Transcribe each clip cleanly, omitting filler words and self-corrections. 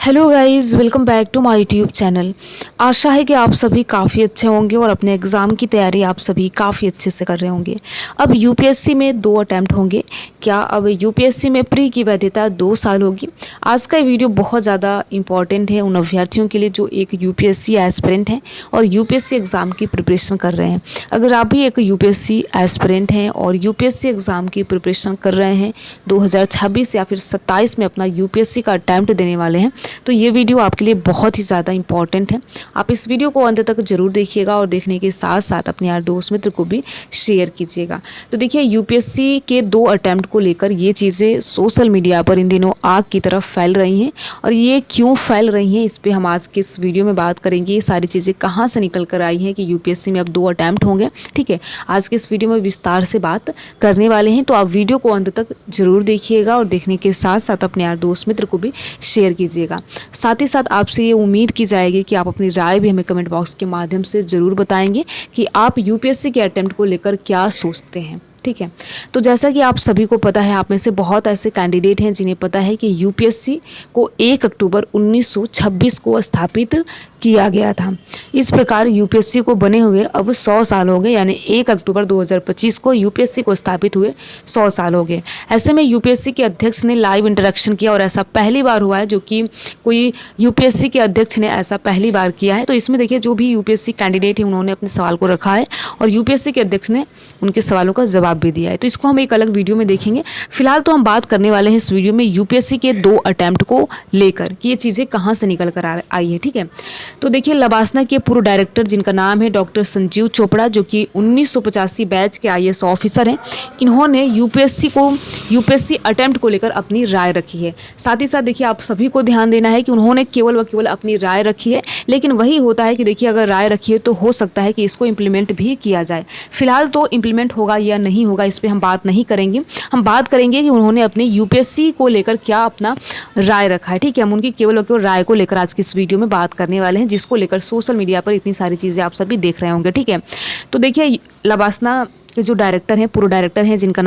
Hello guys, welcome back to my YouTube channel. आशा है कि आप सभी काफ़ी अच्छे होंगे और अपने एग्ज़ाम की तैयारी आप सभी काफ़ी अच्छे से कर रहे होंगे। अब यूपीएससी में 2 अटैम्प्ट होंगे। क्या अब यूपीएससी में प्री की वैधता 2 साल होगी? आज का ये वीडियो बहुत ज़्यादा इंपॉर्टेंट है उन अभ्यर्थियों के लिए जो एक यूपीएससी एस्पिरेंट हैं और यूपीएससी एग्ज़ाम की प्रिपरेशन कर रहे हैं। अगर आप भी एक यूपीएससी एस्पिरेंट हैं और यूपीएससी एग्ज़ाम की प्रिपरेशन कर रहे हैं, 2026 या फिर 27 में अपना यूपीएससी का अटैम्प्ट देने वाले हैं, तो ये वीडियो आपके लिए बहुत ही ज़्यादा इंपॉर्टेंट है। आप इस वीडियो को अंत तक जरूर देखिएगा और देखने के साथ साथ अपने यार दोस्त मित्र को भी शेयर कीजिएगा। तो देखिए, यूपीएससी के 2 अटैम्प्ट को लेकर ये चीज़ें सोशल मीडिया पर इन दिनों आग की तरफ फैल रही हैं और ये क्यों फैल रही हैं, इस पर हम आज के इस वीडियो में बात करेंगे। ये सारी चीज़ें कहाँ से निकल कर आई हैं कि यूपीएससी में अब 2 अटैम्प्ट होंगे। ठीक है, आज के इस वीडियो में विस्तार से बात करने वाले हैं, तो आप वीडियो को अंत तक जरूर देखिएगा और देखने के साथ साथ अपने यार दोस्त मित्र को भी शेयर कीजिएगा। साथ ही साथ आपसे ये उम्मीद की जाएगी कि आप अपनी राय भी हमें कमेंट बॉक्स के माध्यम से ज़रूर बताएंगे कि आप यूपीएससी के अटेम्प्ट को लेकर क्या सोचते हैं। ठीक है, तो जैसा कि आप सभी को पता है, आप में से बहुत ऐसे कैंडिडेट हैं जिन्हें पता है कि यूपीएससी को 1 अक्टूबर 1926 को स्थापित किया गया था। इस प्रकार यूपीएससी को बने हुए अब 100 साल हो गए, यानी 1 अक्टूबर 2025 को यूपीएससी को स्थापित हुए 100 साल हो गए। ऐसे में यूपीएससी के अध्यक्ष ने लाइव इंटरेक्शन किया और ऐसा पहली बार हुआ है जो कि कोई यूपीएससी के अध्यक्ष ने ऐसा पहली बार किया है। तो इसमें देखिए, जो भी यूपीएससी कैंडिडेट है उन्होंने अपने सवाल को रखा है और यूपीएससी के अध्यक्ष ने उनके सवालों का जवाब भी दिया है। तो इसको हम एक अलग वीडियो में देखेंगे। फिलहाल तो हम बात करने वाले हैं इस वीडियो में यूपीएससी के 2 अटेम्प्ट को लेकर कि ये चीज़ें कहाँ से निकल कर आई है। ठीक है, तो देखिए, लबासना के पूर्व डायरेक्टर जिनका नाम है डॉक्टर संजीव चोपड़ा, जो कि 1985 बैच के आईएएस ऑफिसर हैं, इन्होंने यूपीएससी अटेम्प्ट को लेकर अपनी राय रखी है। साथ ही साथ देखिए, आप सभी को ध्यान देना है कि उन्होंने केवल व केवल अपनी राय रखी है, लेकिन वही होता है कि देखिए, अगर राय रखी है तो हो सकता है कि इसको इम्प्लीमेंट भी किया जाए। फिलहाल तो इम्प्लीमेंट होगा या नहीं होगा इस पर हम बात नहीं करेंगे। हम बात करेंगे कि उन्होंने अपने यूपीएससी को लेकर क्या अपना राय रखा है। ठीक है, हम उनकी केवल और केवल राय को लेकर आज की इस वीडियो में बात करने वाले हैं, जिसको लेकर सोशल मीडिया पर इतनी सारी चीज़ें आप सभी देख रहे होंगे। ठीक है, तो देखिए, लबासना के जो डायरेक्टर हैं, पूर्व डायरेक्टर हैं, जिनका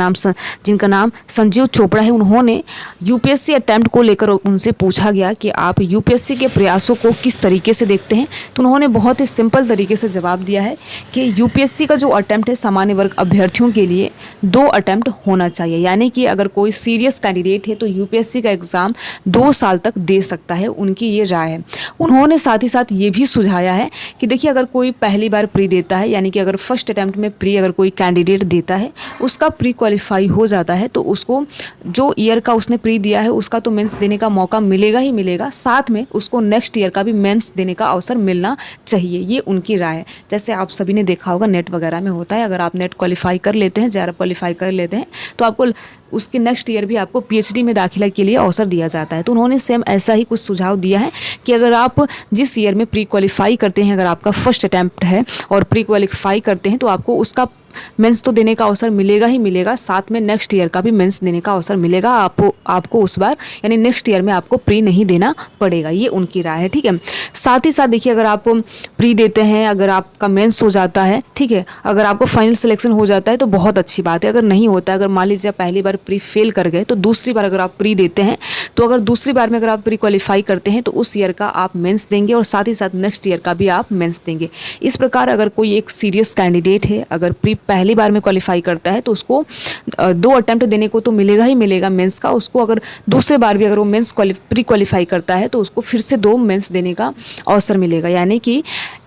नाम संजीव चोपड़ा है, उन्होंने यूपीएससी अटेम्प्ट को लेकर उनसे पूछा गया कि आप यूपीएससी के प्रयासों को किस तरीके से देखते हैं। तो उन्होंने बहुत ही सिंपल तरीके से जवाब दिया है कि यूपीएससी का जो अटेम्प्ट है सामान्य वर्ग अभ्यर्थियों के लिए 2 अटेम्प्ट होना चाहिए, यानी कि अगर कोई सीरियस कैंडिडेट है तो यूपीएससी का एग्ज़ाम 2 साल तक दे सकता है। उनकी ये राय है। उन्होंने साथ ही साथ ये भी सुझाया है कि देखिए, अगर कोई पहली बार प्री देता है, यानी कि अगर फर्स्ट अटेम्प्ट में प्री अगर कोई कैंडिडेट देता है, उसका प्री क्वालिफाई हो जाता है, तो उसको जो ईयर का उसने प्री दिया है उसका तो मेंस देने का मौका मिलेगा ही मिलेगा, साथ में उसको नेक्स्ट ईयर का भी मेंस देने का अवसर मिलना चाहिए। ये उनकी राय है। जैसे आप सभी ने देखा होगा, नेट वगैरह में होता है, अगर आप नेट क्वालिफाई कर लेते हैं, जेआरएफ क्वालिफाई कर लेते हैं, तो आपको उसके नेक्स्ट ईयर भी आपको पीएचडी में दाखिला के लिए अवसर दिया जाता है। तो उन्होंने सेम ऐसा ही कुछ सुझाव दिया है कि अगर आप जिस ईयर में प्री क्वालिफाई करते हैं, अगर आपका फर्स्ट अटैम्प्ट है और प्री क्वालिफाई करते हैं, तो आपको उसका मेंस तो देने का अवसर मिलेगा ही मिलेगा, साथ में नेक्स्ट ईयर का भी मेंस देने का अवसर मिलेगा। आपको उस बार यानी नेक्स्ट ईयर में आपको प्री नहीं देना पड़ेगा। ये उनकी राय है। ठीक है, साथ ही साथ देखिए, अगर आप प्री देते हैं, अगर आपका मेंस हो जाता है, ठीक है, अगर आपको फाइनल सिलेक्शन हो जाता है तो बहुत अच्छी बात है। अगर नहीं होता है, अगर मान लीजिए पहली बार प्री फेल कर गए, तो दूसरी बार अगर आप प्री देते हैं, तो अगर दूसरी बार में अगर आप प्री क्वालिफाई करते हैं तो उस ईयर का आप मेंस देंगे और साथ ही साथ नेक्स्ट ईयर का भी आप मेंस देंगे। इस प्रकार अगर कोई एक सीरियस कैंडिडेट है, अगर प्री पहली बार में क्वालिफाई करता है, तो उसको 2 अटेम्प्ट देने को तो मिलेगा ही मिलेगा मेंस का। उसको अगर दूसरे बार भी अगर वो मेंस प्री क्वालिफाई करता है, तो उसको फिर से 2 मेंस देने का अवसर मिलेगा। यानी कि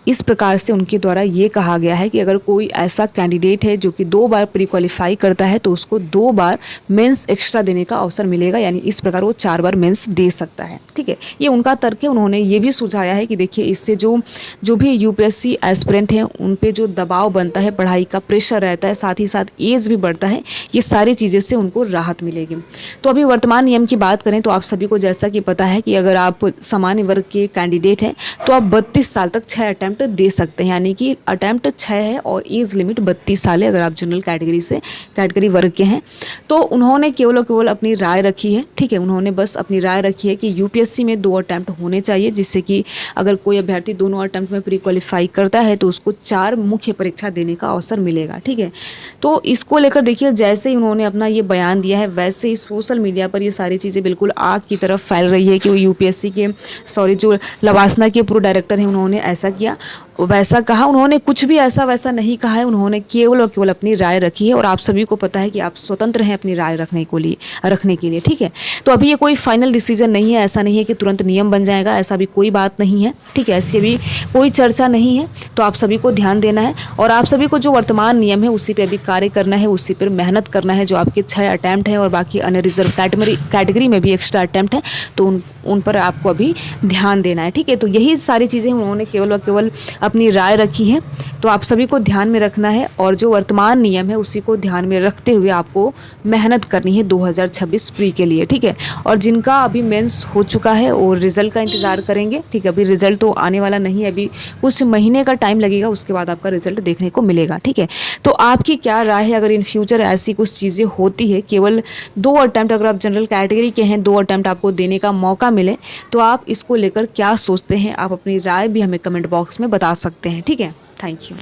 इस प्रकार से उनके द्वारा ये कहा गया है कि अगर कोई ऐसा कैंडिडेट है जो कि 2 बार प्री क्वालिफाई करता है, तो उसको 2 बार मेंस एक्स्ट्रा देने का अवसर मिलेगा, यानी इस प्रकार वो 4 बार मेंस दे सकता है। ठीक है, ये उनका तर्क है। उन्होंने ये भी सुझाया है कि देखिए, इससे जो भी यूपीएससी एस्पिरेंट हैं उन पे जो दबाव बनता है, पढ़ाई का प्रेशर रहता है, साथ ही साथ एज भी बढ़ता है, ये सारी चीज़ें से उनको राहत मिलेगी। तो अभी वर्तमान नियम की बात करें तो आप सभी को जैसा कि पता है कि अगर आप सामान्य वर्ग के कैंडिडेट हैं तो आप 32 साल तक 6 अटेम्प्ट अटैम्प्ट दे सकते हैं, यानी कि अटैम्प्ट 6 है और एज लिमिट 32 साल है अगर आप जनरल कैटेगरी वर्ग के हैं। तो उन्होंने केवल और केवल अपनी राय रखी है, ठीक है, उन्होंने बस अपनी राय रखी है कि यूपीएससी में 2 अटैम्प्ट होने चाहिए, जिससे कि अगर कोई अभ्यर्थी दोनों अटैम्प्ट में प्री क्वालिफाई करता है तो उसको 4 मुख्य परीक्षा देने का अवसर मिलेगा, ठीक है। तो इसको लेकर देखिए, जैसे ही उन्होंने अपना ये बयान दिया है वैसे ही सोशल मीडिया पर ये सारी चीज़ें बिल्कुल आग की तरफ फैल रही है कि वो यूपीएससी के जो लवासना के पूर्व डायरेक्टर हैं उन्होंने ऐसा किया वैसा कहा। उन्होंने कुछ भी ऐसा वैसा नहीं कहा है, उन्होंने केवल और केवल अपनी राय रखी है और आप सभी को पता है कि आप स्वतंत्र हैं अपनी राय रखने के लिए, ठीक है। तो अभी ये कोई फाइनल डिसीजन नहीं है, ऐसा नहीं है कि तुरंत नियम बन जाएगा, ऐसा भी कोई बात नहीं है, ठीक है, ऐसी भी कोई चर्चा नहीं है। तो आप सभी को ध्यान देना है और आप सभी को जो वर्तमान नियम है उसी पर अभी कार्य करना है, उसी पर मेहनत करना है। जो आपके 6 अटैम्प्ट हैं और बाकी अन्य रिजर्व कैटेगरी में भी एक्स्ट्रा अटैम्प्ट हैं तो उन पर आपको अभी ध्यान देना है, ठीक है। तो यही सारी चीज़ें उन्होंने केवल और केवल अपनी राय रखी है, तो आप सभी को ध्यान में रखना है और जो वर्तमान नियम है उसी को ध्यान में रखते हुए आपको मेहनत करनी है 2026 प्री के लिए, ठीक है। और जिनका अभी मेंस हो चुका है और रिजल्ट का इंतज़ार करेंगे, ठीक है, अभी रिजल्ट तो आने वाला नहीं है, अभी कुछ महीने का टाइम लगेगा, उसके बाद आपका रिजल्ट देखने को मिलेगा, ठीक है। तो आपकी क्या राय है अगर इन फ्यूचर ऐसी कुछ चीज़ें होती है, केवल 2 अटैम्प्ट अगर आप जनरल कैटेगरी के हैं 2 अटैम्प्ट आपको देने का मौका मिले तो आप इसको लेकर क्या सोचते हैं? आप अपनी राय भी हमें कमेंट बॉक्स में बता सकते हैं, ठीक है। Thank you.